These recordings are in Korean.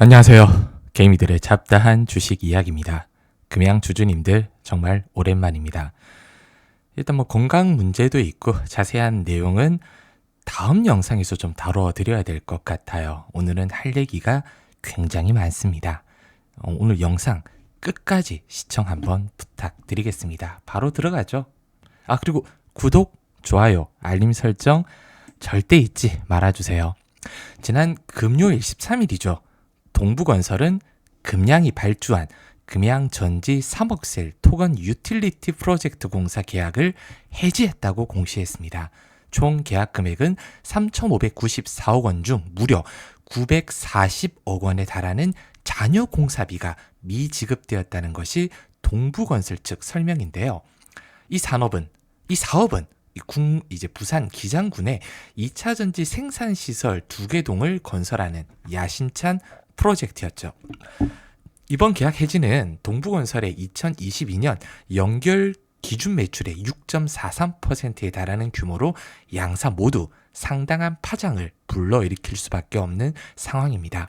안녕하세요. 개미들의 잡다한 주식 이야기입니다. 금양 주주님들 정말 오랜만입니다. 일단 건강 문제도 있고 자세한 내용은 다음 영상에서 좀 다뤄드려야 될 것 같아요. 오늘은 할 얘기가 굉장히 많습니다. 오늘 영상 끝까지 시청 한번 부탁드리겠습니다. 바로 들어가죠. 그리고 구독, 좋아요, 알림 설정 절대 잊지 말아주세요. 지난 금요일 13일이죠. 동부건설은 금양이 발주한 금양전지 3억셀 토건 유틸리티 프로젝트 공사 계약을 해지했다고 공시했습니다. 총 계약 금액은 3,594억 원 중 무려 940억 원에 달하는 잔여 공사비가 미지급되었다는 것이 동부건설 측 설명인데요. 이 사업은 이제 부산 기장군에 2차 전지 생산시설 2개 동을 건설하는 야심찬 프로젝트였죠. 이번 계약 해지는 동부건설의 2022년 연결 기준 매출의 6.43%에 달하는 규모로 양사 모두 상당한 파장을 불러일으킬 수밖에 없는 상황입니다.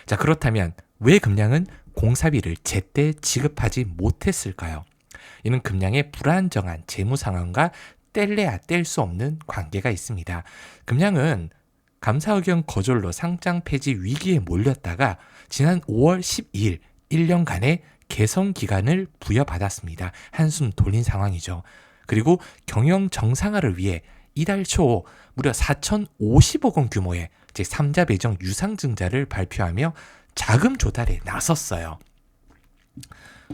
자, 그렇다면 왜 금양은 공사비를 제때 지급하지 못했을까요? 이는 금양의 불안정한 재무 상황과 뗄래야 뗄 수 없는 관계가 있습니다. 금양은 감사 의견 거절로 상장 폐지 위기에 몰렸다가 지난 5월 12일 1년간의 개선 기간을 부여받았습니다. 한숨 돌린 상황이죠. 그리고 경영 정상화를 위해 이달 초 무려 4,050억 원 규모의 제3자 배정 유상증자를 발표하며 자금 조달에 나섰어요.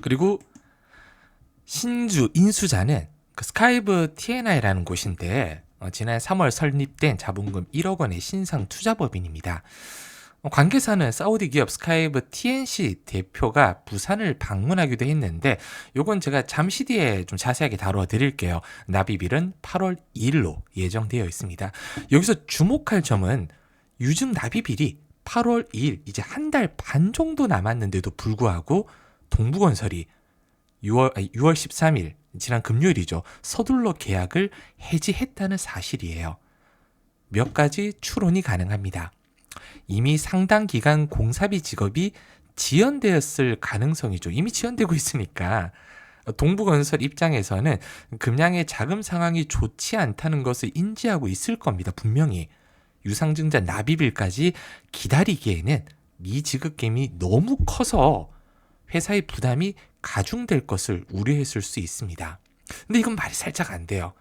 그리고 신주 인수자는 스카이브 TNI라는 곳인데 지난 3월 설립된 자본금 1억 원의 신상 투자법인입니다. 관계사는 사우디 기업 스카이브 TNC 대표가 부산을 방문하기도 했는데 요건 제가 잠시 뒤에 좀 자세하게 다루어 드릴게요. 납입일은 8월 2일로 예정되어 있습니다. 여기서 주목할 점은 유증 납입일이 8월 2일 이제 한 달 반 정도 남았는데도 불구하고 동부건설이 6월 13일 지난 금요일이죠. 서둘러 계약을 해지했다는 사실이에요. 몇 가지 추론이 가능합니다. 이미 상당 기간 공사비 지급이 지연되었을 가능성이죠. 이미 지연되고 있으니까 동부건설 입장에서는 금양의 자금 상황이 좋지 않다는 것을 인지하고 있을 겁니다. 분명히 유상증자 납입일까지 기다리기에는 미지급금이 너무 커서 회사의 부담이 가중될 것을 우려했을 수 있습니다. 근데 이건 말이 살짝 안 돼요.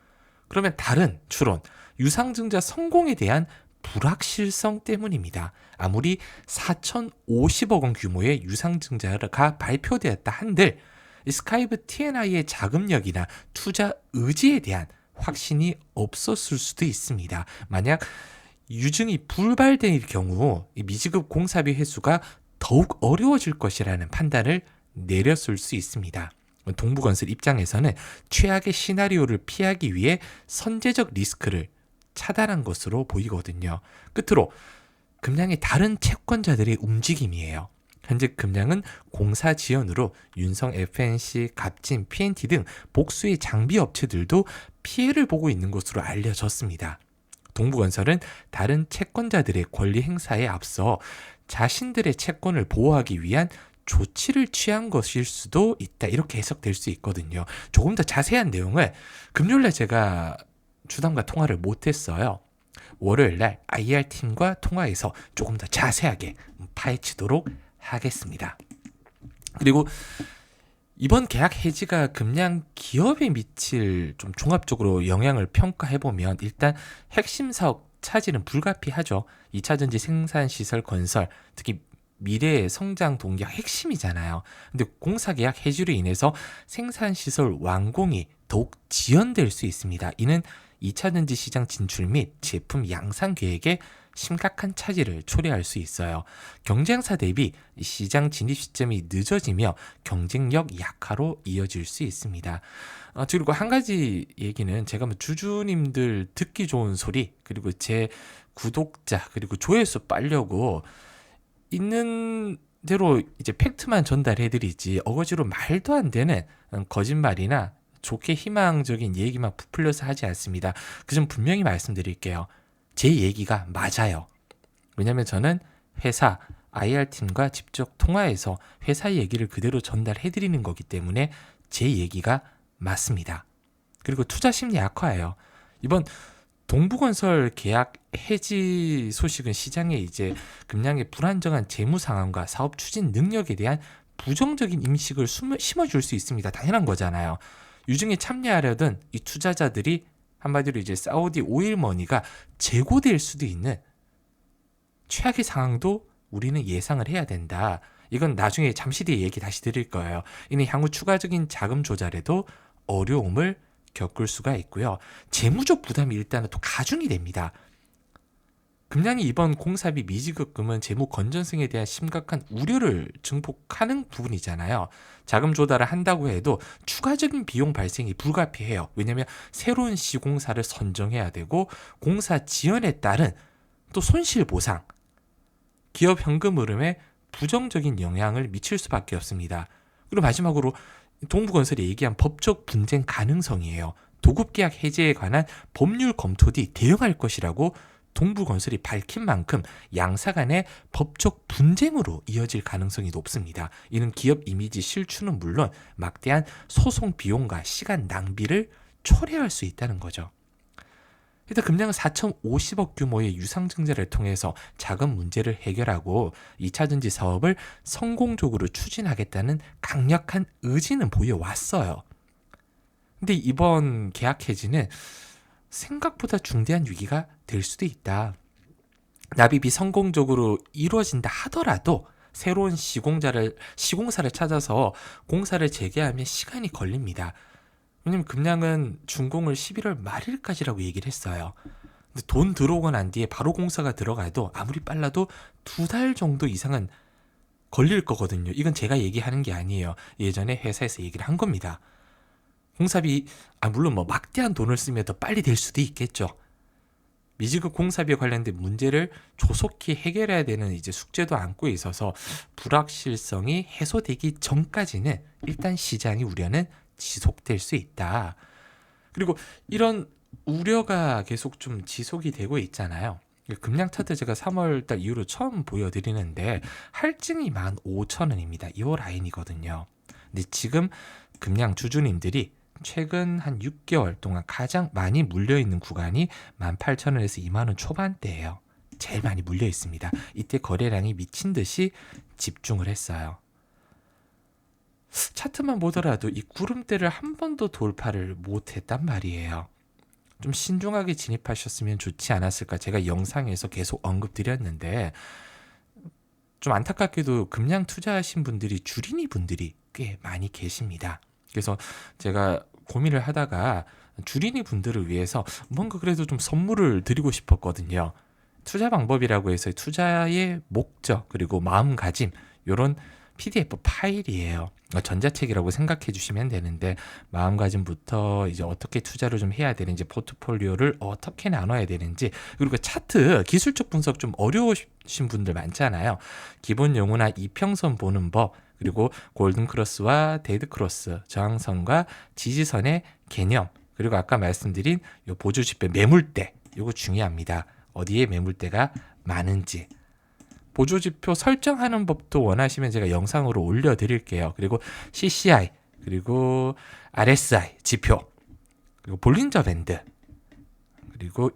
그러면 다른 추론, 유상증자 성공에 대한 불확실성 때문입니다. 아무리 4,050억 원 규모의 유상증자가 발표되었다 한들 스카이브 TNI의 자금력이나 투자 의지에 대한 확신이 없었을 수도 있습니다. 만약 유증이 불발될 경우 미지급 공사비 회수가 더욱 어려워질 것이라는 판단을 내렸을 수 있습니다. 동부건설 입장에서는 최악의 시나리오를 피하기 위해 선제적 리스크를 차단한 것으로 보이거든요. 끝으로 금양의 다른 채권자들의 움직임이에요. 현재 금양은 공사 지연으로 윤성 FNC, 갑진, PNT 등 복수의 장비 업체들도 피해를 보고 있는 것으로 알려졌습니다. 동부건설은 다른 채권자들의 권리 행사에 앞서 자신들의 채권을 보호하기 위한 조치를 취한 것일 수도 있다. 이렇게 해석될 수 있거든요. 조금 더 자세한 내용을 금요일날 제가 주담과 통화를 못했어요. 월요일날 IR팀과 통화해서 조금 더 자세하게 파헤치도록 하겠습니다. 그리고 이번 계약 해지가 금양 기업에 미칠 좀 종합적으로 영향을 평가해보면 일단 핵심 사업 차질은 불가피하죠. 2차 전지 생산시설 건설, 특히 미래의 성장 동기가 핵심이잖아요. 근데 공사 계약 해지로 인해서 생산시설 완공이 더욱 지연될 수 있습니다. 이는 2차 전지 시장 진출 및 제품 양산 계획에 심각한 차질을 초래할 수 있어요. 경쟁사 대비 시장 진입 시점이 늦어지며 경쟁력 약화로 이어질 수 있습니다. 그리고 한 가지 얘기는 제가 주주님들 듣기 좋은 소리, 그리고 제 구독자, 그리고 조회수 빨려고 있는 대로 이제 팩트만 전달해드리지 어거지로 말도 안 되는 거짓말이나 좋게 희망적인 얘기만 부풀려서 하지 않습니다. 그 점 분명히 말씀드릴게요. 제 얘기가 맞아요. 왜냐하면 저는 회사 IR팀과 직접 통화해서 회사 얘기를 그대로 전달해드리는 거기 때문에 제 얘기가 맞습니다. 그리고 투자 심리 악화예요. 이번 동부건설 계약 해지 소식은 시장에 이제 금량의 불안정한 재무 상황과 사업 추진 능력에 대한 부정적인 인식을 심어줄 수 있습니다. 당연한 거잖아요. 유증에 참여하려던 이 투자자들이 한마디로 이제 사우디 오일 머니가 재고될 수도 있는 최악의 상황도 우리는 예상을 해야 된다. 이건 나중에 잠시 뒤에 얘기 다시 드릴 거예요. 이는 향후 추가적인 자금 조달에도 어려움을 겪을 수가 있고요. 재무적 부담이 일단은 또 가중이 됩니다. 금량이 이번 공사비 미지급금은 재무 건전성에 대한 심각한 우려를 증폭하는 부분이잖아요. 자금 조달을 한다고 해도 추가적인 비용 발생이 불가피해요. 왜냐하면 새로운 시공사를 선정해야 되고 공사 지연에 따른 또 손실 보상, 기업 현금 흐름에 부정적인 영향을 미칠 수밖에 없습니다. 그리고 마지막으로 동부건설이 얘기한 법적 분쟁 가능성이에요. 도급계약 해제에 관한 법률 검토 뒤 대응할 것이라고 동부건설이 밝힌 만큼 양사 간의 법적 분쟁으로 이어질 가능성이 높습니다. 이는 기업 이미지 실추는 물론 막대한 소송 비용과 시간 낭비를 초래할 수 있다는 거죠. 일단 금량은 4,050억 규모의 유상증자를 통해서 자금 문제를 해결하고 2차전지 사업을 성공적으로 추진하겠다는 강력한 의지는 보여왔어요. 근데 이번 계약 해지는 생각보다 중대한 위기가 될 수도 있다. 납입이 성공적으로 이루어진다 하더라도 새로운 시공사를 찾아서 공사를 재개하면 시간이 걸립니다. 왜냐면 금량은 준공을 11월 말일까지라고 얘기를 했어요. 근데 돈 들어오고 난 뒤에 바로 공사가 들어가도 아무리 빨라도 2달 정도 이상은 걸릴 거거든요. 이건 제가 얘기하는 게 아니에요. 예전에 회사에서 얘기를 한 겁니다. 공사비, 물론 뭐 막대한 돈을 쓰면 더 빨리 될 수도 있겠죠. 미지급 공사비에 관련된 문제를 조속히 해결해야 되는 이제 숙제도 안고 있어서 불확실성이 해소되기 전까지는 일단 시장의 우려는 지속될 수 있다. 그리고 이런 우려가 계속 좀 지속이 되고 있잖아요. 금량 차트 제가 3월달 이후로 처음 보여드리는데 할증이 15,000원입니다. 이 라인이거든요. 근데 지금 금량 주주님들이 최근 한 6개월 동안 가장 많이 물려있는 구간이 18,000원에서 20,000원 초반대예요. 제일 많이 물려 있습니다. 이때 거래량이 미친 듯이 집중을 했어요. 차트만 보더라도 이 구름대를 한 번도 돌파를 못했단 말이에요. 좀 신중하게 진입하셨으면 좋지 않았을까. 제가 영상에서 계속 언급드렸는데 좀 안타깝게도 금량 투자하신 분들이 주린이 분들이 꽤 많이 계십니다. 그래서 제가 고민을 하다가 주린이 분들을 위해서 뭔가 그래도 좀 선물을 드리고 싶었거든요. 투자 방법이라고 해서 투자의 목적 그리고 마음가짐 이런 PDF 파일이에요. 전자책이라고 생각해 주시면 되는데 마음가짐부터 이제 어떻게 투자를 좀 해야 되는지 포트폴리오를 어떻게 나눠야 되는지 그리고 차트 기술적 분석 좀 어려우신 분들 많잖아요. 기본 용어나 이평선 보는 법 그리고 골든크로스와 데드크로스 저항선과 지지선의 개념 그리고 아까 말씀드린 요 보조지표 매물대 이거 중요합니다. 어디에 매물대가 많은지 보조지표 설정하는 법도 원하시면 제가 영상으로 올려드릴게요. 그리고 CCI, 그리고 RSI 지표, 그리고 볼린저 밴드, 그리고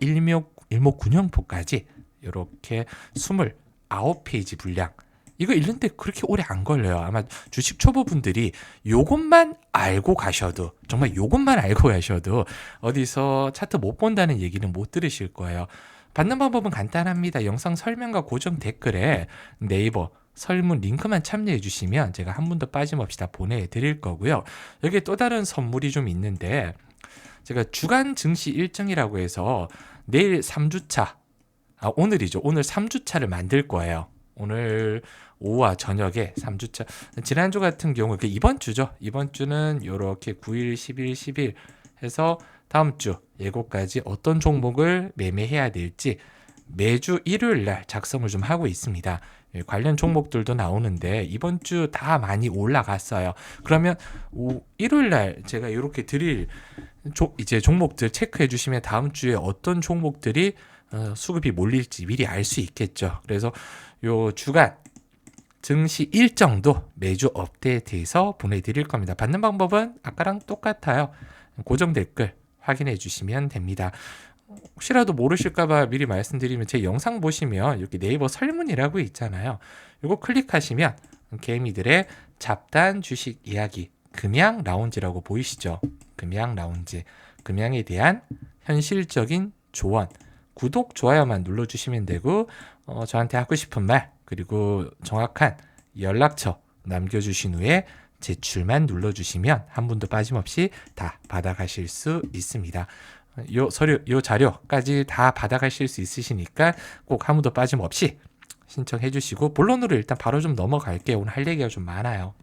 일목균형표까지 이렇게 29페이지 분량. 이거 읽는데 그렇게 오래 안 걸려요. 아마 주식 초보분들이 요것만 알고 가셔도 정말 요것만 알고 가셔도 어디서 차트 못 본다는 얘기는 못 들으실 거예요. 받는 방법은 간단합니다. 영상 설명과 고정 댓글에 네이버 설문 링크만 참여해 주시면 제가 한 분도 빠짐없이 다 보내드릴 거고요. 여기에 또 다른 선물이 좀 있는데 제가 주간 증시 일정이라고 해서 내일 3주차 오늘이죠. 오늘 3주차를 만들 거예요. 오늘 오후와 저녁에 3주차 지난주 같은 경우 이번 주죠. 이번 주는 이렇게 9일, 10일, 10일 해서 다음 주 예고까지 어떤 종목을 매매해야 될지 매주 일요일 날 작성을 좀 하고 있습니다. 관련 종목들도 나오는데 이번 주 다 많이 올라갔어요. 그러면 일요일 날 제가 이렇게 드릴 이제 종목들 체크해 주시면 다음 주에 어떤 종목들이 수급이 몰릴지 미리 알 수 있겠죠. 그래서 요 주간 증시 일정도 매주 업데이트해서 보내드릴 겁니다. 받는 방법은 아까랑 똑같아요. 고정 댓글 확인해 주시면 됩니다. 혹시라도 모르실까봐 미리 말씀드리면 제 영상 보시면 여기 네이버 설문이라고 있잖아요. 이거 클릭하시면 개미들의 잡다한 주식 이야기 금양 라운지라고 보이시죠? 금양 라운지, 금양에 대한 현실적인 조언, 구독, 좋아요만 눌러주시면 되고 저한테 하고 싶은 말 그리고 정확한 연락처 남겨주신 후에 제출만 눌러주시면 한 분도 빠짐없이 다 받아가실 수 있습니다. 요 서류, 요 자료까지 다 받아가실 수 있으시니까 꼭 한 분도 빠짐없이 신청해 주시고 본론으로 일단 바로 좀 넘어갈게요. 오늘 할 얘기가 좀 많아요.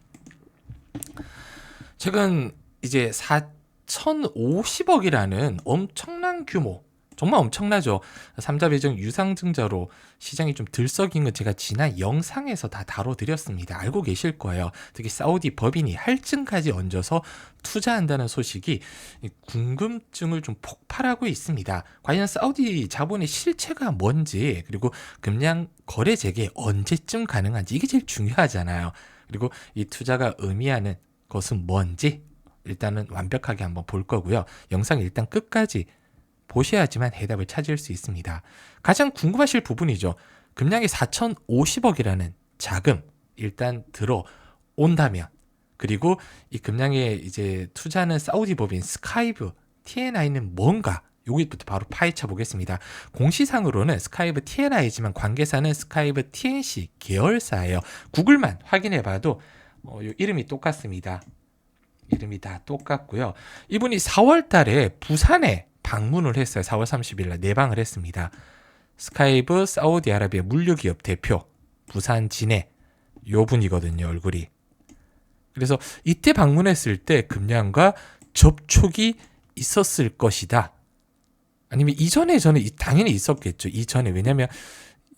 최근 이제 4,050억이라는 엄청난 규모, 정말 엄청나죠. 3자 배정 유상증자로 시장이 좀 들썩인 건 제가 지난 영상에서 다 다뤄드렸습니다. 알고 계실 거예요. 특히 사우디 법인이 할증까지 얹어서 투자한다는 소식이 궁금증을 좀 폭발하고 있습니다. 과연 사우디 자본의 실체가 뭔지, 그리고 금량 거래 재개 언제쯤 가능한지, 이게 제일 중요하잖아요. 그리고 이 투자가 의미하는 것은 뭔지 일단은 완벽하게 한번 볼 거고요. 영상 일단 끝까지 보셔야지만 해답을 찾을 수 있습니다. 가장 궁금하실 부분이죠. 금량이 4,050억이라는 자금 일단 들어온다면, 그리고 이 금량에 이제 투자하는 사우디 법인 스카이브 TNI는 뭔가, 여기부터 바로 파헤쳐 보겠습니다. 공시상으로는 스카이브 TNI지만 관계사는 스카이브 TNC 계열사예요. 구글만 확인해봐도 이름이 똑같습니다. 이름이 다 똑같고요. 이분이 4월 달에 부산에 방문을 했어요. 4월 30일 날 내방을 했습니다. 스카이브 사우디아라비아 물류기업 대표 부산 진해 요 분이거든요. 얼굴이. 그래서 이때 방문했을 때 금량과 접촉이 있었을 것이다. 아니면 이전에 저는 당연히 있었겠죠. 이전에. 왜냐면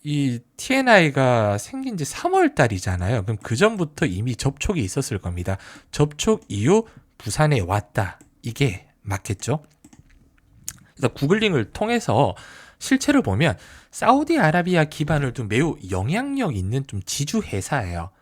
이 TNI가 생긴 지 3월 달이잖아요. 그럼 그 전부터 이미 접촉이 있었을 겁니다. 접촉 이후 부산에 왔다. 이게 맞겠죠? 그래서 구글링을 통해서 실체를 보면 사우디아라비아 기반을 둔 매우 영향력 있는 좀 지주 회사예요.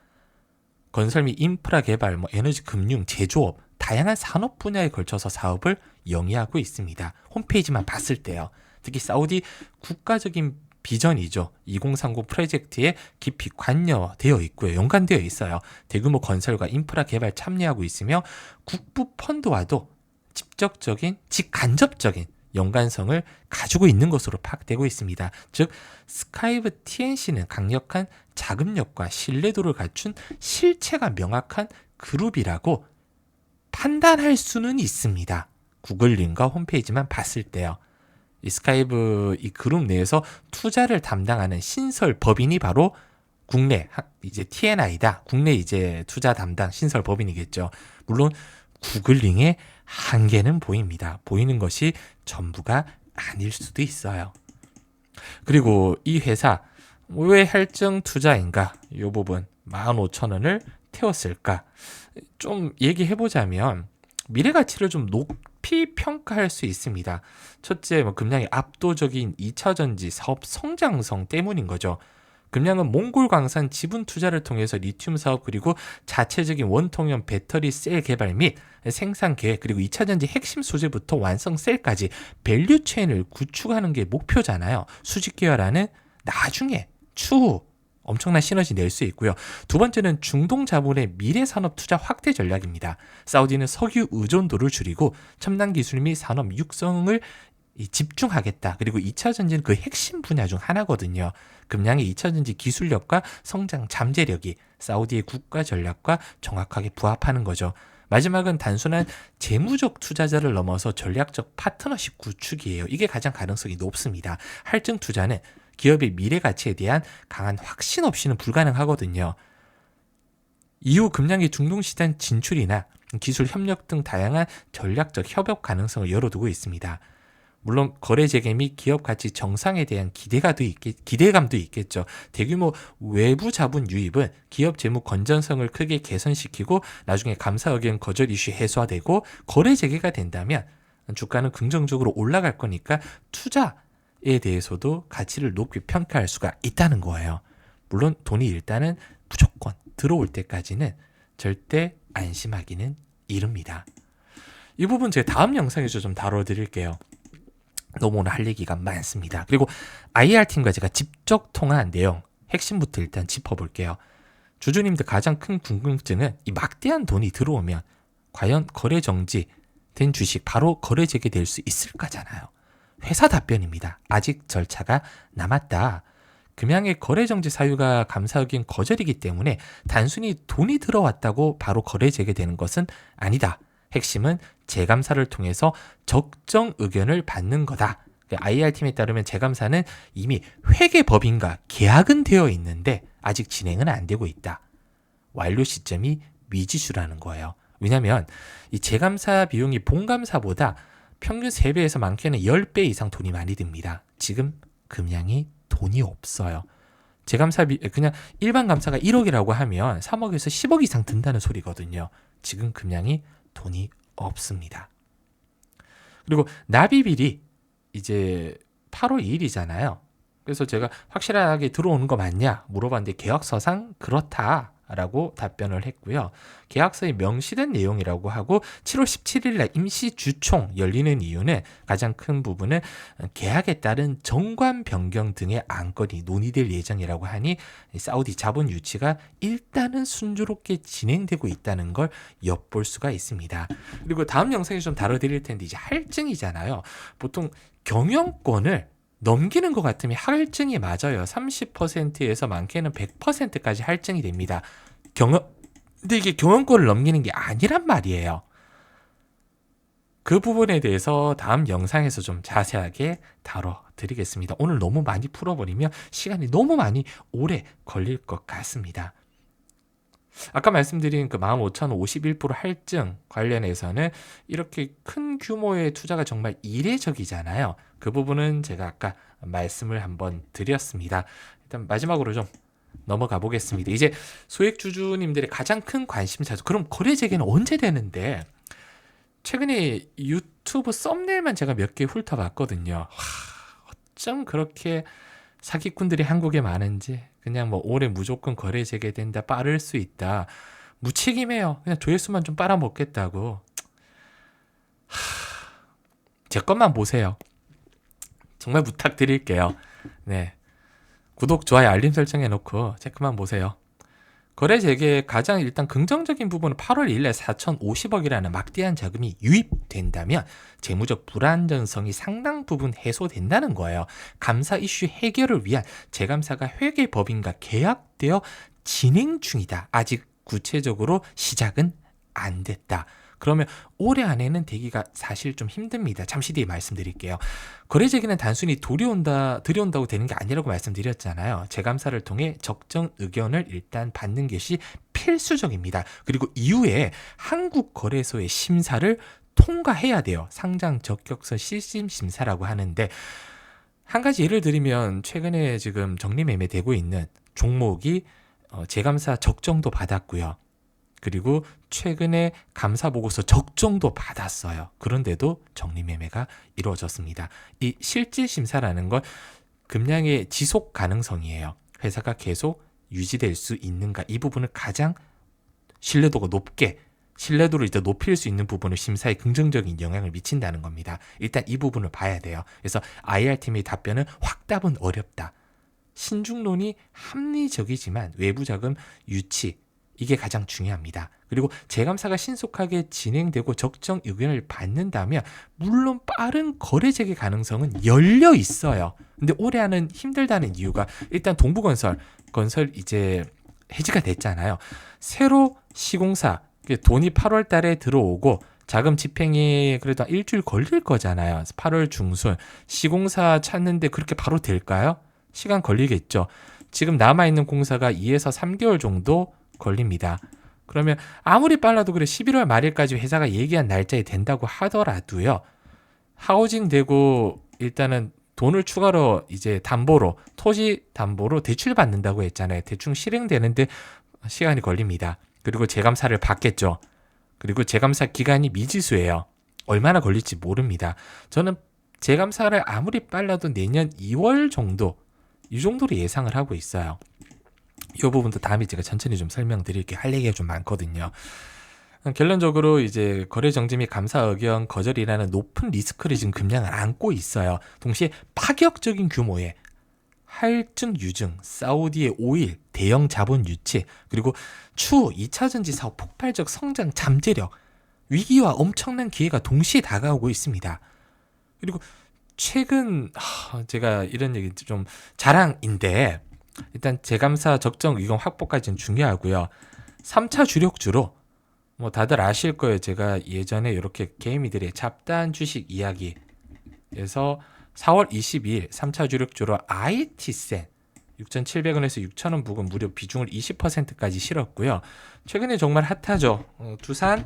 건설 및 인프라 개발, 에너지 금융, 제조업, 다양한 산업 분야에 걸쳐서 사업을 영위하고 있습니다. 홈페이지만 봤을 때요. 특히 사우디 국가적인 비전이죠. 2030 프로젝트에 깊이 관여되어 있고요. 연관되어 있어요. 대규모 건설과 인프라 개발 참여하고 있으며 국부 펀드와도 직간접적인 연관성을 가지고 있는 것으로 파악되고 있습니다. 즉 스카이브 TNC는 강력한 자금력과 신뢰도를 갖춘 실체가 명확한 그룹이라고 판단할 수는 있습니다. 구글링과 홈페이지만 봤을 때요. 이 스카이브 이 그룹 내에서 투자를 담당하는 신설 법인이 바로 국내 이제 TNI다. 국내 이제 투자 담당 신설 법인이겠죠. 물론 구글링의 한계는 보입니다. 보이는 것이 전부가 아닐 수도 있어요. 그리고 이 회사 왜 할증 투자인가? 이 부분 15,000원을 태웠을까? 좀 얘기해보자면 미래 가치를 좀 높이 평가할 수 있습니다. 첫째, 금량의 압도적인 2차전지 사업 성장성 때문인 거죠. 금량은 몽골 광산 지분 투자를 통해서 리튬 사업 그리고 자체적인 원통형 배터리 셀 개발 및 생산 계획 그리고 2차전지 핵심 소재부터 완성 셀까지 밸류 체인을 구축하는 게 목표잖아요. 수직 계열화는 나중에 추후 엄청난 시너지 낼 수 있고요. 두 번째는 중동 자본의 미래 산업 투자 확대 전략입니다. 사우디는 석유 의존도를 줄이고 첨단 기술 및 산업 육성을 집중하겠다. 그리고 2차 전지는 그 핵심 분야 중 하나거든요. 금량의 2차 전지 기술력과 성장 잠재력이 사우디의 국가 전략과 정확하게 부합하는 거죠. 마지막은 단순한 재무적 투자자를 넘어서 전략적 파트너십 구축이에요. 이게 가장 가능성이 높습니다. 할증 투자는 기업의 미래 가치에 대한 강한 확신 없이는 불가능하거든요. 이후 금량의 중동 시장 진출이나 기술 협력 등 다양한 전략적 협업 가능성을 열어두고 있습니다. 물론 거래 재개 및 기업 가치 정상에 대한 기대감도 있겠죠. 대규모 외부 자본 유입은 기업 재무 건전성을 크게 개선시키고 나중에 감사 의견 거절 이슈 해소화되고 거래 재개가 된다면 주가는 긍정적으로 올라갈 거니까 투자에 대해서도 가치를 높게 평가할 수가 있다는 거예요. 물론 돈이 일단은 무조건 들어올 때까지는 절대 안심하기는 이릅니다. 이 부분 제가 다음 영상에서 좀 다뤄드릴게요. 너무 오늘 할 얘기가 많습니다. 그리고 IR팀과 제가 직접 통화한 내용 핵심부터 일단 짚어볼게요. 주주님들 가장 큰 궁금증은 이 막대한 돈이 들어오면 과연 거래 정지된 주식 바로 거래 재개될 수 있을까잖아요. 회사 답변입니다. 아직 절차가 남았다. 금양의 거래 정지 사유가 감사 의견 거절이기 때문에 단순히 돈이 들어왔다고 바로 거래 재개되는 것은 아니다. 핵심은 재감사를 통해서 적정 의견을 받는 거다. IR팀에 따르면 재감사는 이미 회계법인과 계약은 되어 있는데 아직 진행은 안 되고 있다. 완료 시점이 미지수라는 거예요. 왜냐하면 이 재감사 비용이 본감사보다 평균 3배에서 많게는 10배 이상 돈이 많이 듭니다. 지금 금양이 돈이 없어요. 재감사비 그냥 일반 감사가 1억이라고 하면 3억에서 10억 이상 든다는 소리거든요. 지금 금양이 돈이 없습니다. 그리고 납입일이 이제 8월 2일이잖아요. 그래서 제가 확실하게 들어오는 거 맞냐 물어봤는데 계약서상 그렇다라고 답변을 했고요. 계약서에 명시된 내용이라고 하고 7월 17일 날 임시 주총 열리는 이유는 가장 큰 부분은 계약에 따른 정관 변경 등의 안건이 논의될 예정이라고 하니 사우디 자본 유치가 일단은 순조롭게 진행되고 있다는 걸 엿볼 수가 있습니다. 그리고 다음 영상에 좀 다뤄드릴 텐데 이제 할증이잖아요. 보통 경영권을 넘기는 것 같으면 할증이 맞아요. 30%에서 많게는 100%까지 할증이 됩니다. 근데 이게 경영권을 넘기는 게 아니란 말이에요. 그 부분에 대해서 다음 영상에서 좀 자세하게 다뤄드리겠습니다. 오늘 너무 많이 풀어버리면 시간이 너무 많이 오래 걸릴 것 같습니다. 아까 말씀드린 그 15,051% 할증 관련해서는 이렇게 큰 규모의 투자가 정말 이례적이잖아요. 그 부분은 제가 아까 말씀을 한번 드렸습니다. 일단 마지막으로 좀 넘어가 보겠습니다. 이제 소액 주주님들의 가장 큰 관심사죠. 그럼 거래 재개는 언제 되는데? 최근에 유튜브 썸네일만 제가 몇 개 훑어봤거든요. 어쩜 그렇게 사기꾼들이 한국에 많은지. 그냥 뭐 올해 무조건 거래 재개된다, 빠를 수 있다. 무책임해요. 그냥 조회수만 좀 빨아먹겠다고. 제 것만 보세요. 정말 부탁드릴게요. 네, 구독, 좋아요, 알림 설정 해놓고 체크만 보세요. 거래 재개의 가장 일단 긍정적인 부분은 8월 1일 4,050억이라는 막대한 자금이 유입된다면 재무적 불안전성이 상당 부분 해소된다는 거예요. 감사 이슈 해결을 위한 재감사가 회계법인과 계약되어 진행 중이다. 아직 구체적으로 시작은 안 됐다. 그러면 올해 안에는 되기가 사실 좀 힘듭니다. 잠시 뒤에 말씀드릴게요. 거래 재개는 단순히 들여온다고 되는 게 아니라고 말씀드렸잖아요. 재감사를 통해 적정 의견을 일단 받는 것이 필수적입니다. 그리고 이후에 한국거래소의 심사를 통과해야 돼요. 상장 적격서 실심 심사라고 하는데 한 가지 예를 들면 최근에 지금 정리매매되고 있는 종목이 재감사 적정도 받았고요. 그리고 최근에 감사보고서 적정도 받았어요. 그런데도 정리매매가 이루어졌습니다. 이 실질심사라는 건 금량의 지속 가능성이에요. 회사가 계속 유지될 수 있는가, 이 부분을 가장 신뢰도가 높게, 신뢰도를 이제 높일 수 있는 부분을 심사에 긍정적인 영향을 미친다는 겁니다. 일단 이 부분을 봐야 돼요. 그래서 IR팀의 답변은 확답은 어렵다. 신중론이 합리적이지만 외부 자금 유치, 이게 가장 중요합니다. 그리고 재감사가 신속하게 진행되고 적정 의견을 받는다면 물론 빠른 거래 재개 가능성은 열려 있어요. 근데 올해 하는 힘들다는 이유가 일단 동부건설 이제 해지가 됐잖아요. 새로 시공사 돈이 8월 달에 들어오고 자금 집행이 그래도 일주일 걸릴 거잖아요. 8월 중순 시공사 찾는데 그렇게 바로 될까요? 시간 걸리겠죠. 지금 남아있는 공사가 2에서 3개월 정도 걸립니다. 그러면 아무리 빨라도 그래 11월 말일까지 회사가 얘기한 날짜에 된다고 하더라도요. 하우징 되고 일단은 돈을 추가로 이제 담보로, 토지 담보로 대출 받는다고 했잖아요. 대충 실행되는데 시간이 걸립니다. 그리고 재감사를 받겠죠. 그리고 재감사 기간이 미지수예요. 얼마나 걸릴지 모릅니다. 저는 재감사를 아무리 빨라도 내년 2월 정도, 이 정도로 예상을 하고 있어요. 이 부분도 다음에 제가 천천히 좀 설명드릴게요. 할 얘기가 좀 많거든요. 결론적으로 이제 거래 정지 및 감사 의견 거절이라는 높은 리스크를 지금 금량을 안고 있어요. 동시에 파격적인 규모의 할증 유증, 사우디의 오일, 대형 자본 유치, 그리고 추후 2차 전지 사업 폭발적 성장 잠재력, 위기와 엄청난 기회가 동시에 다가오고 있습니다. 그리고 최근 제가 이런 얘기 좀 자랑인데, 일단 재감사 적정 의견 확보까지는 중요하고요. 3차 주력주로 뭐 다들 아실 거예요. 제가 예전에 이렇게 개미들의 잡다한 주식 이야기에서 4월 22일 3차 주력주로 IT센 6,700원에서 6,000원 부근 무려 비중을 20%까지 실었고요. 최근에 정말 핫하죠. 두산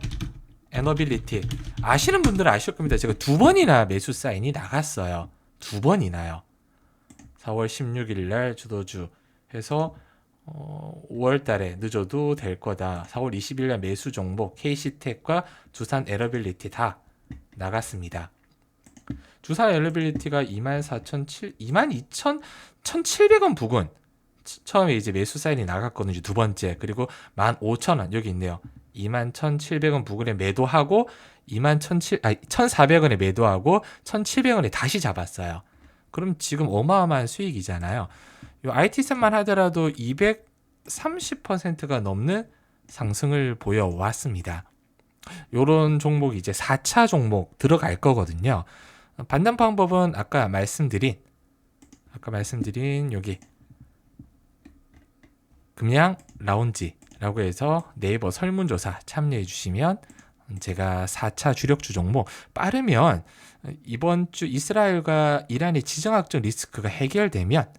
에너빌리티 아시는 분들은 아실 겁니다. 제가 2번이나 매수 사인이 나갔어요. 2번이나요. 4월 16일 날 주도주 해서 5월 달에 늦어도 될 거다. 4월 20일 날 매수 종목 KC텍과 두산 에너빌리티 다 나갔습니다. 두산 에너빌리티가 22,700원 부근 처음에 이제 매수 사인이 나갔거든요. 두 번째. 그리고 15,000원 여기 있네요. 21,700원 부근에 매도하고 1,400원에 매도하고 1,700원에 다시 잡았어요. 그럼 지금 어마어마한 수익이잖아요. 이 IT셋만 하더라도 230%가 넘는 상승을 보여왔습니다. 요런 종목이 이제 4차 종목 들어갈 거거든요. 판단 방법은 아까 말씀드린 여기 금양 라운지라고 해서 네이버 설문조사 참여해 주시면 제가 4차 주력주 종목 빠르면 이번 주 이스라엘과 이란의 지정학적 리스크가 해결되면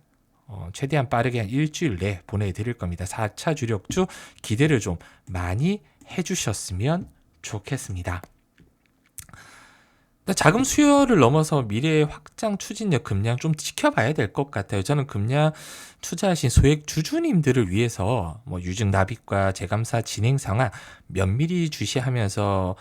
최대한 빠르게 한 일주일 내에 보내드릴 겁니다. 4차 주력주 기대를 좀 많이 해주셨으면 좋겠습니다. 자금 수요를 넘어서 미래의 확장 추진력 금량 좀 지켜봐야 될 것 같아요. 저는 금량 투자하신 소액 주주님들을 위해서 뭐 유증 납입과 재감사 진행 상황 면밀히 주시하면서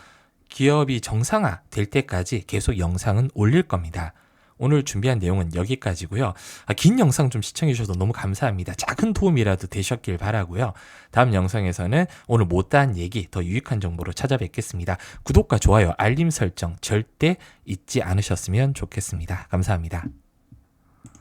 기업이 정상화 될 때까지 계속 영상은 올릴 겁니다. 오늘 준비한 내용은 여기까지고요. 긴 영상 좀 시청해 주셔서 너무 감사합니다. 작은 도움이라도 되셨길 바라고요. 다음 영상에서는 오늘 못다한 얘기, 더 유익한 정보로 찾아뵙겠습니다. 구독과 좋아요, 알림 설정 절대 잊지 않으셨으면 좋겠습니다. 감사합니다.